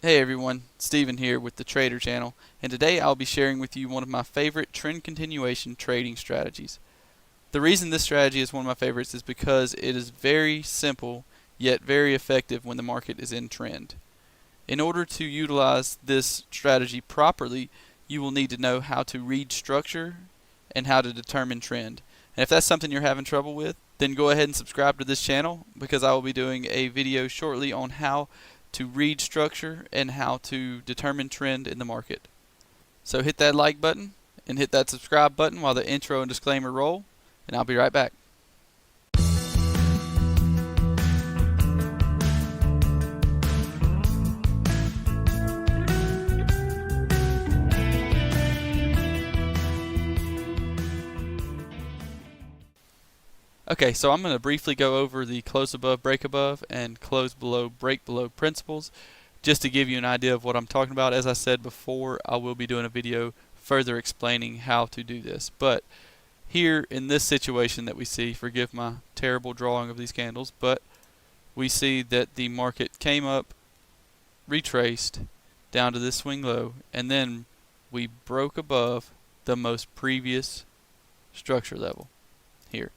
Hey everyone, Steven here with the Trader Channel, and today I'll be sharing with you one of my favorite trend continuation trading strategies. The reason this strategy is one of my favorites is because it is very simple yet very effective when the market is in trend. In order to utilize this strategy properly, you will need to know how to read structure and how to determine trend. And if that's something you're having trouble with, then go ahead and subscribe to this channel because I will be doing a video shortly on how to read structure and how to determine trend in the market. So hit that like button and hit that subscribe button while the intro and disclaimer roll, and I'll be right back. Okay, so I'm going to briefly go over the close above, break above, and close below, break below principles, just to give you an idea of what I'm talking about. As I said before, I will be doing a video further explaining how to do this. But here in this situation that we see, forgive my terrible drawing of these candles, but we see that the market came up, retraced down to this swing low, and then we broke above the most previous structure level here.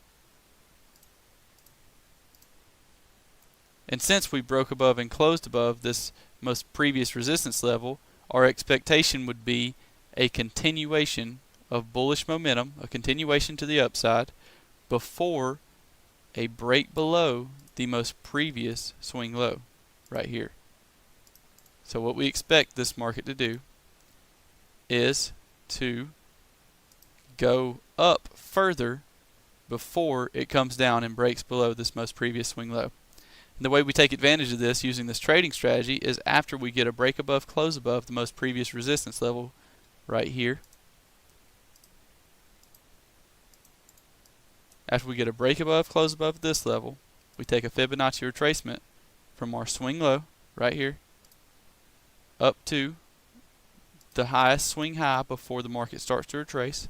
And since we broke above and closed above this most previous resistance level, our expectation would be a continuation of bullish momentum, a continuation to the upside, before a break below the most previous swing low right here. So what we expect this market to do is to go up further before it comes down and breaks below this most previous swing low. And the way we take advantage of this using this trading strategy is after we get a break above, close above the most previous resistance level right here. After we get a break above, close above this level, we take a Fibonacci retracement from our swing low right here up to the highest swing high before the market starts to retrace.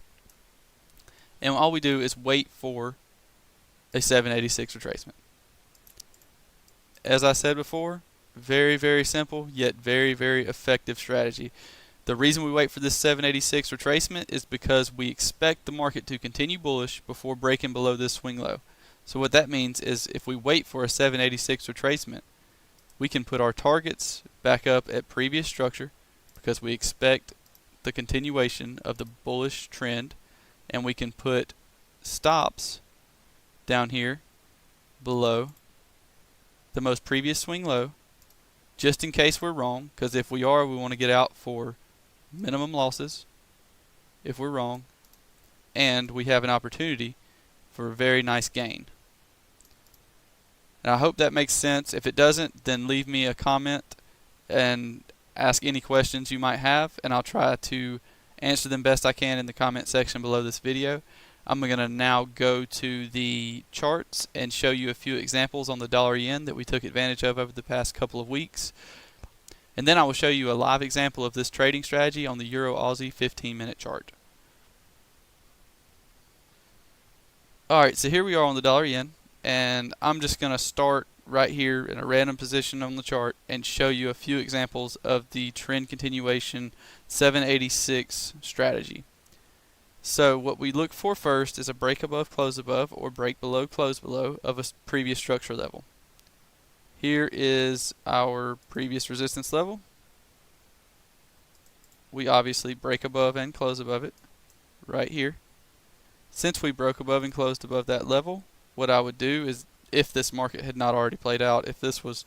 And all we do is wait for a 786 retracement. As I said before, very, very simple, yet very, very effective strategy. The reason we wait for this 786 retracement is because we expect the market to continue bullish before breaking below this swing low. So what that means is if we wait for a 786 retracement, we can put our targets back up at previous structure because we expect the continuation of the bullish trend, and we can put stops down here below the most previous swing low, just in case we're wrong, because if we are, we want to get out for minimum losses if we're wrong, and we have an opportunity for a very nice gain. And I hope that makes sense. If it doesn't, then leave me a comment and ask any questions you might have, and I'll try to answer them best I can in the comment section below this video. I'm going to now go to the charts and show you a few examples on the dollar yen that we took advantage of over the past couple of weeks. And then I will show you a live example of this trading strategy on the Euro Aussie 15-minute chart. Alright, so here we are on the dollar yen, and I'm just going to start right here in a random position on the chart and show you a few examples of the trend continuation 786 strategy. So what we look for first is a break above, close above, or break below, close below of a previous structure level. Here is our previous resistance level. We obviously break above and close above it right here. Since we broke above and closed above that level, what I would do is, if this market had not already played out, if this was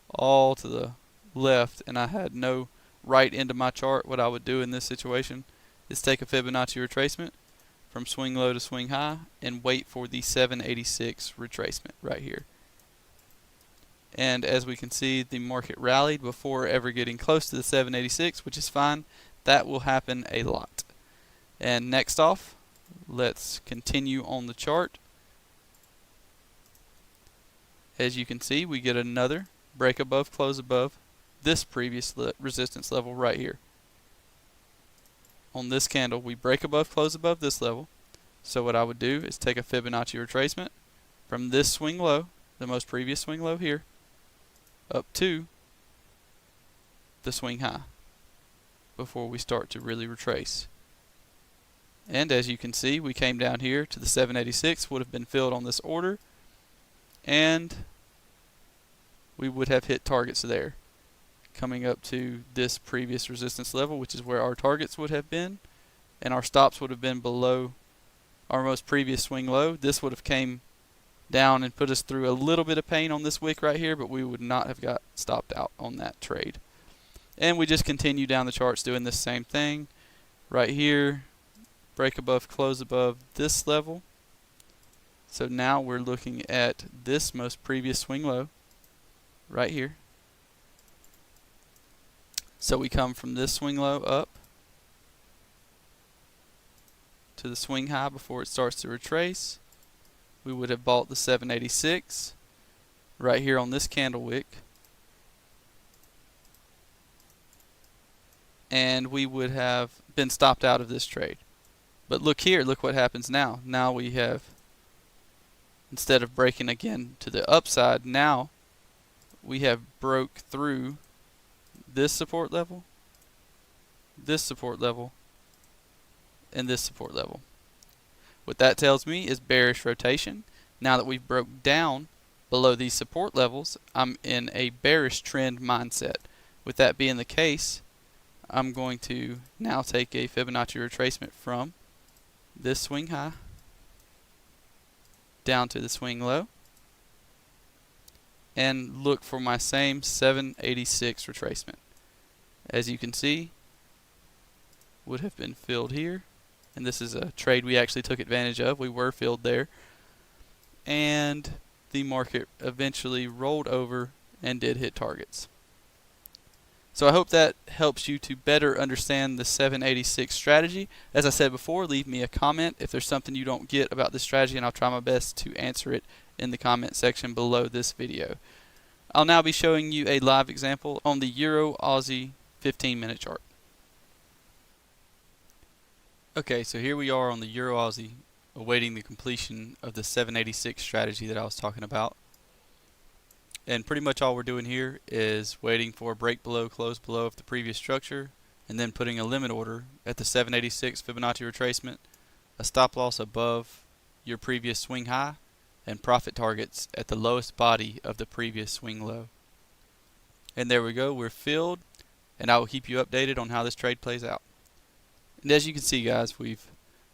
all to the left and I had no right into my chart, what I would do in this situation is take a Fibonacci retracement from swing low to swing high and wait for the 786 retracement right here. And as we can see, the market rallied before ever getting close to the 786, which is fine. That will happen a lot. And next off, let's continue on the chart. As you can see, we get another break above, close above this previous resistance level right here. On this candle, we break above, close above this level. So what I would do is take a Fibonacci retracement from this swing low, the most previous swing low here, up to the swing high before we start to really retrace. And as you can see, we came down here to the 786, would have been filled on this order, and we would have hit targets there, coming up to this previous resistance level, which is where our targets would have been, and our stops would have been below our most previous swing low. This would have came down and put us through a little bit of pain on this wick right here, but we would not have got stopped out on that trade. And we just continue down the charts doing this same thing right here. Break above, close above this level. So now we're looking at this most previous swing low right here. So we come from this swing low up to the swing high before it starts to retrace. We would have bought the 786 right here on this candle wick, and we would have been stopped out of this trade. But look here, look what happens now. Now we have, instead of breaking again to the upside, now we have broke through this support level, and this support level. What that tells me is bearish rotation. Now that we've broke down below these support levels, I'm in a bearish trend mindset. With that being the case, I'm going to now take a Fibonacci retracement from this swing high down to the swing low and look for my same 786 retracement. As you can see, would have been filled here, and this is a trade we actually took advantage of. We were filled there, and the market eventually rolled over and did hit targets. So I hope that helps you to better understand the 786 strategy. As I said before, leave me a comment if there's something you don't get about this strategy, and I'll try my best to answer it in the comment section below this video. I'll now be showing you a live example on the Euro Aussie 15-minute chart. Okay, so here we are on the Euro Aussie, awaiting the completion of the 786 strategy that I was talking about. And pretty much all we're doing here is waiting for a break below, close below of the previous structure, and then putting a limit order at the 786 Fibonacci retracement, a stop loss above your previous swing high, and profit targets at the lowest body of the previous swing low. And there we go, we're filled, and I will keep you updated on how this trade plays out. And as you can see, guys, we've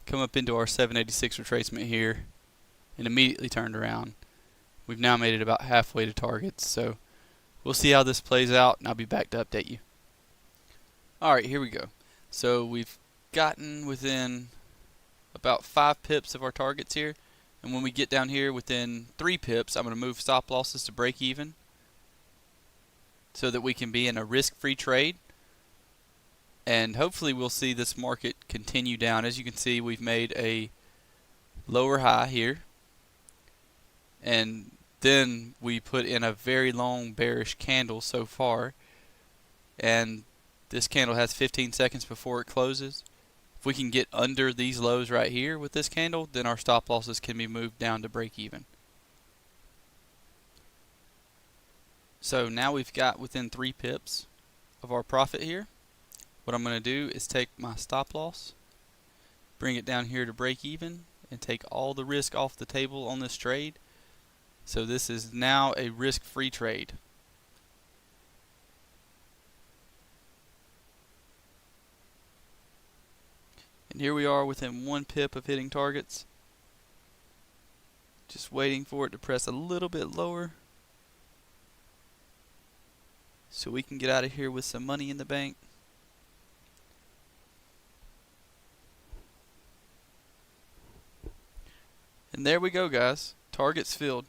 come up into our 786 retracement here and immediately turned around. We've now made it about halfway to targets, so we'll see how this plays out, and I'll be back to update you. Alright, here we go. So we've gotten within about 5 pips of our targets here, and when we get down here within 3 pips, I'm going to move stop losses to break even so that we can be in a risk-free trade, and hopefully we'll see this market continue down. As you can see, we've made a lower high here, and then we put in a very long bearish candle so far, and this candle has 15 seconds before it closes. If we can get under these lows right here with this candle, then our stop losses can be moved down to break even. So now we've got within 3 pips of our profit here. What I'm going to do is take my stop loss, bring it down here to break even, and take all the risk off the table on this trade. So this is now a risk-free trade. And here we are within 1 pip of hitting targets. Just waiting for it to press a little bit lower so we can get out of here with some money in the bank. And there we go, guys. Targets filled.